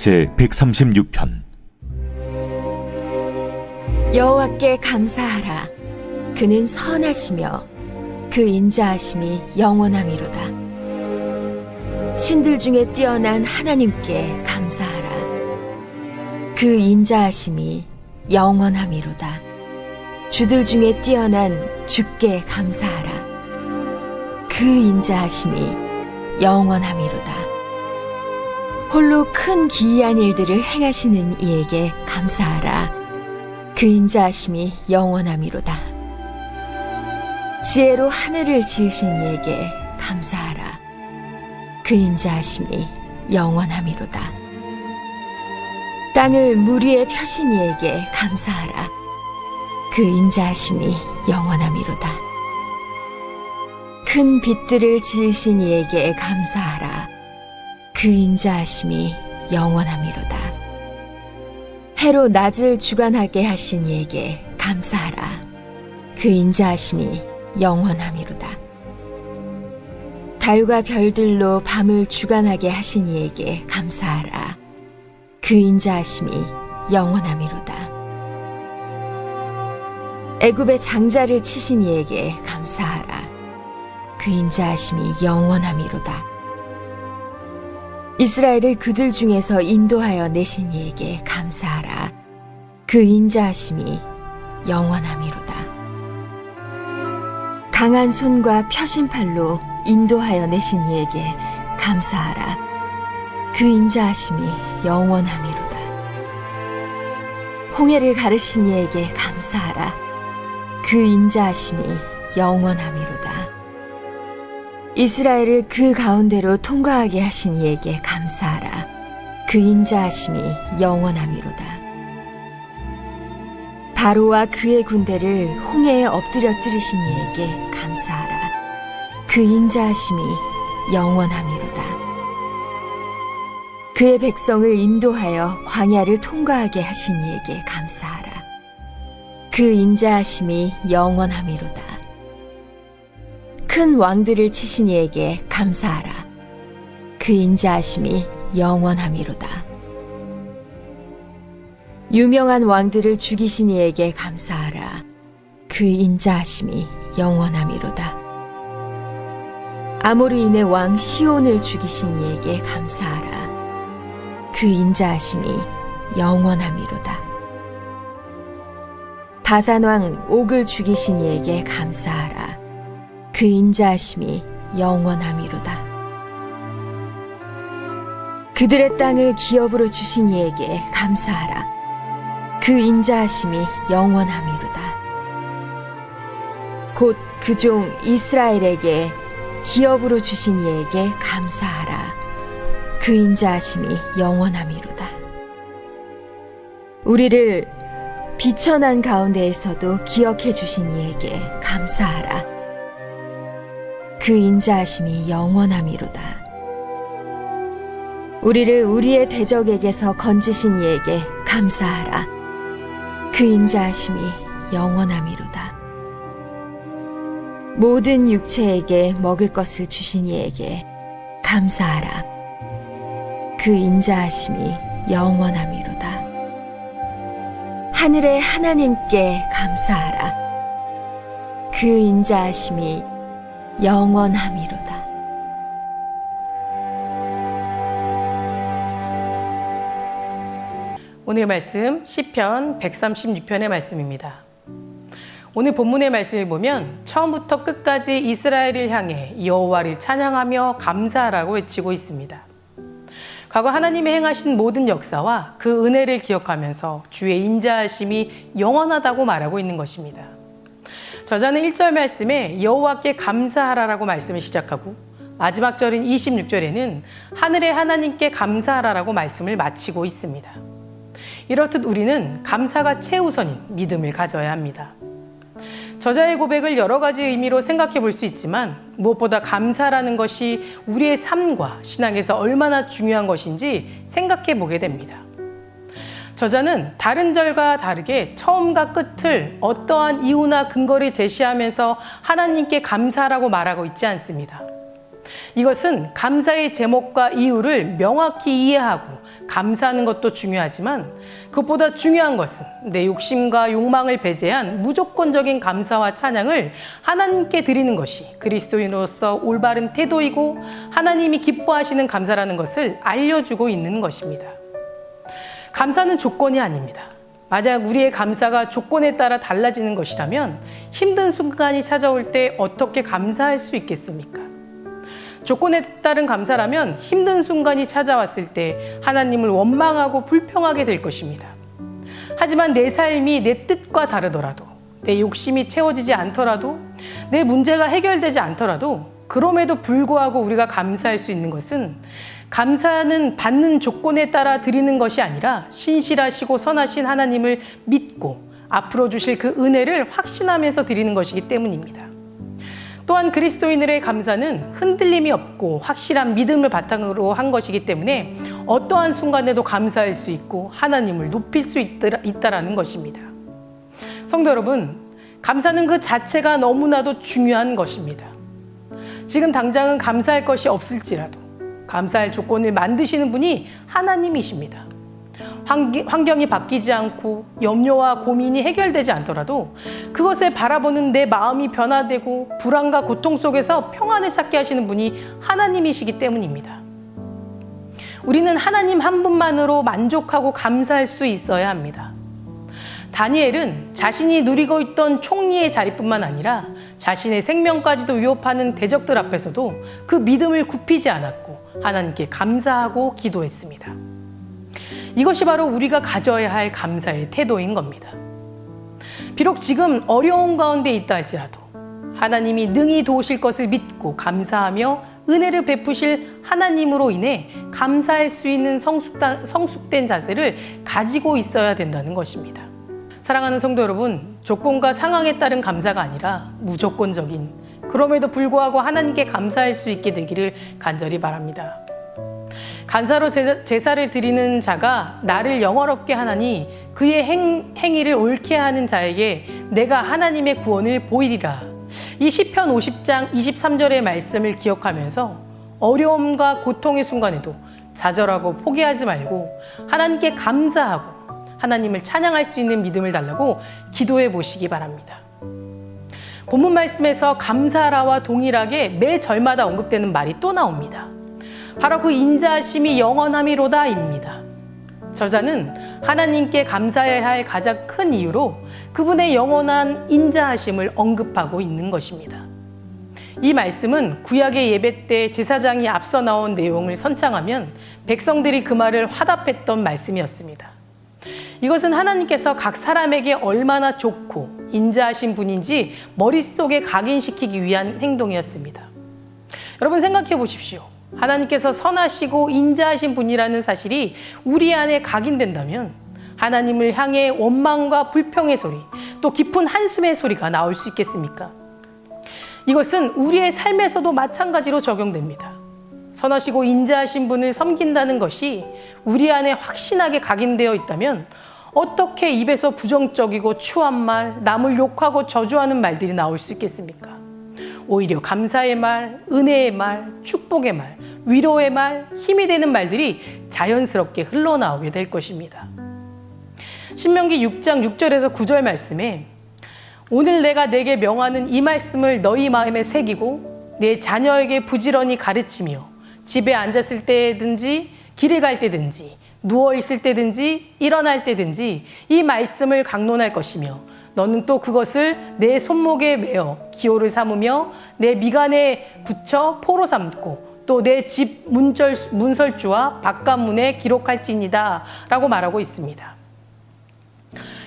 제 136편. 여호와께 감사하라. 그는 선하시며 그 인자하심이 영원함이로다. 신들 중에 뛰어난 하나님께 감사하라. 그 인자하심이 영원함이로다. 주들 중에 뛰어난 주께 감사하라. 그 인자하심이 영원함이로다. 홀로 큰 기이한 일들을 행하시는 이에게 감사하라. 그 인자하심이 영원함이로다. 지혜로 하늘을 지으신 이에게 감사하라. 그 인자하심이 영원함이로다. 땅을 물 위에 펴신 이에게 감사하라. 그 인자하심이 영원함이로다. 큰 빛들을 지으신 이에게 감사하라. 그 인자하심이 영원함이로다. 해로 낮을 주관하게 하신 이에게 감사하라. 그 인자하심이 영원함이로다. 달과 별들로 밤을 주관하게 하신 이에게 감사하라. 그 인자하심이 영원함이로다. 애굽의 장자를 치신 이에게 감사하라. 그 인자하심이 영원함이로다. 이스라엘을 그들 중에서 인도하여 내신 이에게 감사하라. 그 인자하심이 영원함이로다. 강한 손과 펴신 팔로 인도하여 내신 이에게 감사하라. 그 인자하심이 영원함이로다. 홍해를 가르신 이에게 감사하라. 그 인자하심이 영원함이로다. 이스라엘을 그 가운데로 통과하게 하신 이에게 감사하라. 그 인자하심이 영원함이로다. 바로와 그의 군대를 홍해에 엎드려 뜨리신 이에게 감사하라. 그 인자하심이 영원함이로다. 그의 백성을 인도하여 광야를 통과하게 하신 이에게 감사하라. 그 인자하심이 영원함이로다. 큰 왕들을 치신 이에게 감사하라. 그 인자하심이 영원함이로다. 유명한 왕들을 죽이신 이에게 감사하라. 그 인자하심이 영원함이로다. 아모르인의 왕 시온을 죽이신 이에게 감사하라. 그 인자하심이 영원함이로다. 바산 왕 옥을 죽이신 이에게 감사하라. 그 인자하심이 영원함이로다. 그들의 땅을 기업으로 주신 이에게 감사하라. 그 인자하심이 영원함이로다. 곧 그 종 이스라엘에게 기업으로 주신 이에게 감사하라. 그 인자하심이 영원함이로다. 우리를 비천한 가운데에서도 기억해 주신 이에게 감사하라. 그 인자하심이 영원함이로다. 우리를 우리의 대적에게서 건지신 이에게 감사하라. 그 인자하심이 영원함이로다. 모든 육체에게 먹을 것을 주신 이에게 감사하라. 그 인자하심이 영원함이로다. 하늘의 하나님께 감사하라. 그 인자하심이 영원함이로다. 오늘 말씀 시편 136편의 말씀입니다. 오늘 본문의 말씀을 보면 처음부터 끝까지 이스라엘을 향해 여호와를 찬양하며 감사하라고 외치고 있습니다. 과거 하나님의 행하신 모든 역사와 그 은혜를 기억하면서 주의 인자하심이 영원하다고 말하고 있는 것입니다. 저자는 1절 말씀에 여호와께 감사하라라고 말씀을 시작하고 마지막 절인 26절에는 하늘의 하나님께 감사하라라고 말씀을 마치고 있습니다. 이렇듯 우리는 감사가 최우선인 믿음을 가져야 합니다. 저자의 고백을 여러 가지 의미로 생각해 볼 수 있지만 무엇보다 감사라는 것이 우리의 삶과 신앙에서 얼마나 중요한 것인지 생각해 보게 됩니다. 저자는 다른 절과 다르게 처음과 끝을 어떠한 이유나 근거를 제시하면서 하나님께 감사라고 말하고 있지 않습니다. 이것은 감사의 제목과 이유를 명확히 이해하고 감사하는 것도 중요하지만 그것보다 중요한 것은 내 욕심과 욕망을 배제한 무조건적인 감사와 찬양을 하나님께 드리는 것이 그리스도인으로서 올바른 태도이고 하나님이 기뻐하시는 감사라는 것을 알려주고 있는 것입니다. 감사는 조건이 아닙니다. 만약 우리의 감사가 조건에 따라 달라지는 것이라면 힘든 순간이 찾아올 때 어떻게 감사할 수 있겠습니까? 조건에 따른 감사라면 힘든 순간이 찾아왔을 때 하나님을 원망하고 불평하게 될 것입니다. 하지만 내 삶이 내 뜻과 다르더라도, 내 욕심이 채워지지 않더라도, 내 문제가 해결되지 않더라도 그럼에도 불구하고 우리가 감사할 수 있는 것은 감사는 받는 조건에 따라 드리는 것이 아니라 신실하시고 선하신 하나님을 믿고 앞으로 주실 그 은혜를 확신하면서 드리는 것이기 때문입니다. 또한 그리스도인들의 감사는 흔들림이 없고 확실한 믿음을 바탕으로 한 것이기 때문에 어떠한 순간에도 감사할 수 있고 하나님을 높일 수 있다라는 것입니다. 성도 여러분, 감사는 그 자체가 너무나도 중요한 것입니다. 지금 당장은 감사할 것이 없을지라도 감사할 조건을 만드시는 분이 하나님이십니다. 환경이 바뀌지 않고 염려와 고민이 해결되지 않더라도 그것을 바라보는 내 마음이 변화되고 불안과 고통 속에서 평안을 찾게 하시는 분이 하나님이시기 때문입니다. 우리는 하나님 한 분만으로 만족하고 감사할 수 있어야 합니다. 다니엘은 자신이 누리고 있던 총리의 자리뿐만 아니라 자신의 생명까지도 위협하는 대적들 앞에서도 그 믿음을 굽히지 않았고 하나님께 감사하고 기도했습니다. 이것이 바로 우리가 가져야 할 감사의 태도인 겁니다. 비록 지금 어려운 가운데 있다 할지라도 하나님이 능히 도우실 것을 믿고 감사하며 은혜를 베푸실 하나님으로 인해 감사할 수 있는 성숙된 자세를 가지고 있어야 된다는 것입니다. 사랑하는 성도 여러분, 조건과 상황에 따른 감사가 아니라 무조건적인, 그럼에도 불구하고 하나님께 감사할 수 있게 되기를 간절히 바랍니다. 감사로 제사를 드리는 자가 나를 영화롭게 하나니 그의 행위를 옳게 하는 자에게 내가 하나님의 구원을 보이리라. 이 시편 50장 23절의 말씀을 기억하면서 어려움과 고통의 순간에도 좌절하고 포기하지 말고 하나님께 감사하고 하나님을 찬양할 수 있는 믿음을 달라고 기도해 보시기 바랍니다. 본문 말씀에서 감사라와 동일하게 매 절마다 언급되는 말이 또 나옵니다. 바로 그 인자하심이 영원함이로다입니다. 저자는 하나님께 감사해야 할 가장 큰 이유로 그분의 영원한 인자하심을 언급하고 있는 것입니다. 이 말씀은 구약의 예배 때 제사장이 앞서 나온 내용을 선창하면 백성들이 그 말을 화답했던 말씀이었습니다. 이것은 하나님께서 각 사람에게 얼마나 좋고 인자하신 분인지 머릿속에 각인시키기 위한 행동이었습니다. 여러분 생각해 보십시오. 하나님께서 선하시고 인자하신 분이라는 사실이 우리 안에 각인된다면 하나님을 향해 원망과 불평의 소리, 또 깊은 한숨의 소리가 나올 수 있겠습니까? 이것은 우리의 삶에서도 마찬가지로 적용됩니다. 선하시고 인자하신 분을 섬긴다는 것이 우리 안에 확신하게 각인되어 있다면 어떻게 입에서 부정적이고 추한 말, 남을 욕하고 저주하는 말들이 나올 수 있겠습니까? 오히려 감사의 말, 은혜의 말, 축복의 말, 위로의 말, 힘이 되는 말들이 자연스럽게 흘러나오게 될 것입니다. 신명기 6장 6절에서 9절 말씀에 오늘 내가 내게 명하는 이 말씀을 너희 마음에 새기고 내 자녀에게 부지런히 가르치며 집에 앉았을 때든지 길을 갈 때든지 누워 있을 때든지 일어날 때든지 이 말씀을 강론할 것이며 너는 또 그것을 내 손목에 메어 기호를 삼으며 내 미간에 붙여 포로 삼고 또 내 집 문설주와 바깥문에 기록할지니다 라고 말하고 있습니다.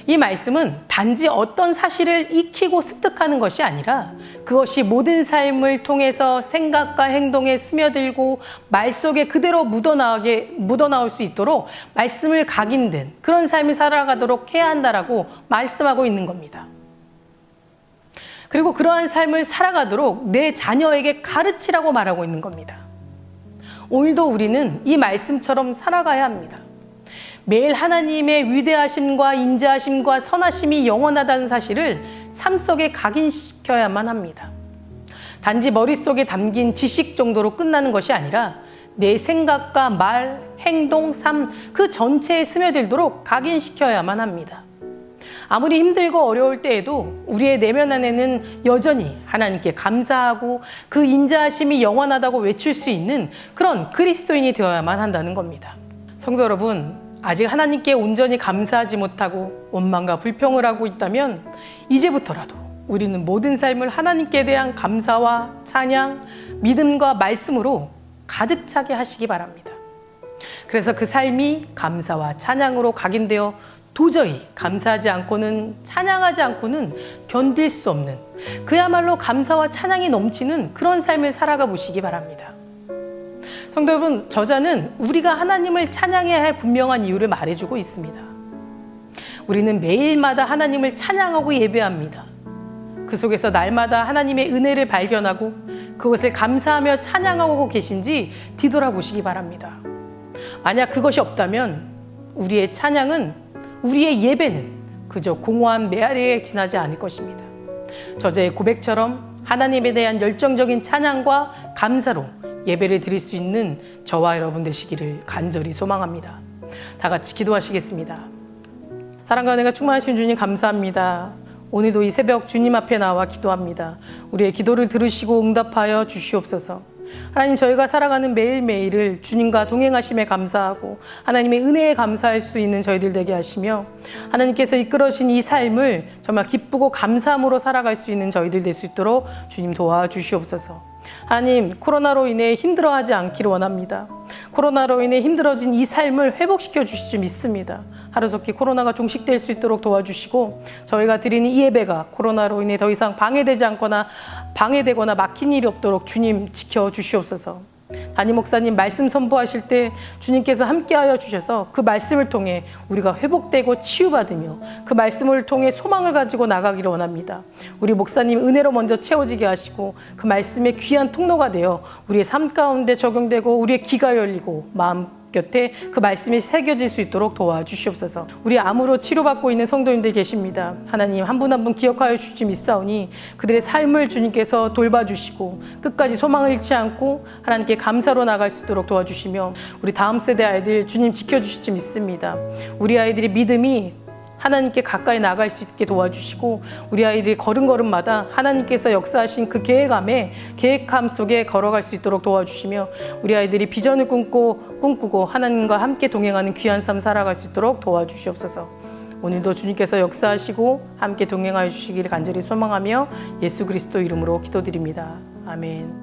이 말씀은 단지 어떤 사실을 익히고 습득하는 것이 아니라 그것이 모든 삶을 통해서 생각과 행동에 스며들고 말 속에 그대로 묻어나올 수 있도록 말씀을 각인된 그런 삶을 살아가도록 해야 한다라고 말씀하고 있는 겁니다. 그리고 그러한 삶을 살아가도록 내 자녀에게 가르치라고 말하고 있는 겁니다. 오늘도 우리는 이 말씀처럼 살아가야 합니다. 매일 하나님의 위대하심과 인자하심과 선하심이 영원하다는 사실을 삶 속에 각인시켜야만 합니다. 단지 머릿속에 담긴 지식 정도로 끝나는 것이 아니라 내 생각과 말, 행동, 삶 그 전체에 스며들도록 각인시켜야만 합니다. 아무리 힘들고 어려울 때에도 우리의 내면 안에는 여전히 하나님께 감사하고 그 인자하심이 영원하다고 외칠 수 있는 그런 그리스도인이 되어야만 한다는 겁니다. 성도 여러분, 아직 하나님께 온전히 감사하지 못하고 원망과 불평을 하고 있다면 이제부터라도 우리는 모든 삶을 하나님께 대한 감사와 찬양, 믿음과 말씀으로 가득 차게 하시기 바랍니다. 그래서 그 삶이 감사와 찬양으로 각인되어 도저히 감사하지 않고는, 찬양하지 않고는 견딜 수 없는, 그야말로 감사와 찬양이 넘치는 그런 삶을 살아가 보시기 바랍니다. 성도 여러분, 저자는 우리가 하나님을 찬양해야 할 분명한 이유를 말해주고 있습니다. 우리는 매일마다 하나님을 찬양하고 예배합니다. 그 속에서 날마다 하나님의 은혜를 발견하고 그것을 감사하며 찬양하고 계신지 뒤돌아보시기 바랍니다. 만약 그것이 없다면 우리의 찬양은, 우리의 예배는 그저 공허한 메아리에 지나지 않을 것입니다. 저자의 고백처럼 하나님에 대한 열정적인 찬양과 감사로 예배를 드릴 수 있는 저와 여러분 되시기를 간절히 소망합니다. 다 같이 기도하시겠습니다. 사랑과 은혜가 충만하신 주님 감사합니다. 오늘도 이 새벽 주님 앞에 나와 기도합니다. 우리의 기도를 들으시고 응답하여 주시옵소서. 하나님, 저희가 살아가는 매일매일을 주님과 동행하심에 감사하고 하나님의 은혜에 감사할 수 있는 저희들 되게 하시며, 하나님께서 이끌어신 이 삶을 정말 기쁘고 감사함으로 살아갈 수 있는 저희들 될 수 있도록 주님 도와주시옵소서. 하나님, 코로나로 인해 힘들어하지 않기를 원합니다. 코로나로 인해 힘들어진 이 삶을 회복시켜 주실 줄 믿습니다. 하루속히 코로나가 종식될 수 있도록 도와주시고, 저희가 드리는 이 예배가 코로나로 인해 더 이상 방해되거나 막힌 일이 없도록 주님 지켜주시옵소서. 담임 목사님 말씀 선포하실 때 주님께서 함께하여 주셔서 그 말씀을 통해 우리가 회복되고 치유받으며 그 말씀을 통해 소망을 가지고 나가기를 원합니다. 우리 목사님 은혜로 먼저 채워지게 하시고 그 말씀의 귀한 통로가 되어 우리의 삶 가운데 적용되고 우리의 귀가 열리고 마음 곁에 그 말씀이 새겨질 수 있도록 도와주시옵소서. 우리 암으로 치료받고 있는 성도님들 계십니다. 하나님, 한 분 한 분 기억하여 주시 믿사오니 그들의 삶을 주님께서 돌봐주시고 끝까지 소망을 잃지 않고 하나님께 감사로 나갈 수 있도록 도와주시며, 우리 다음 세대 아이들 주님 지켜주실 줄 믿습니다. 우리 아이들의 믿음이 하나님께 가까이 나갈 수 있게 도와주시고, 우리 아이들이 걸음걸음마다 하나님께서 역사하신 그 계획함 속에 걸어갈 수 있도록 도와주시며, 우리 아이들이 비전을 꿈꾸고 하나님과 함께 동행하는 귀한 삶 살아갈 수 있도록 도와주시옵소서. 오늘도 주님께서 역사하시고 함께 동행하여 주시기를 간절히 소망하며 예수 그리스도 이름으로 기도드립니다. 아멘.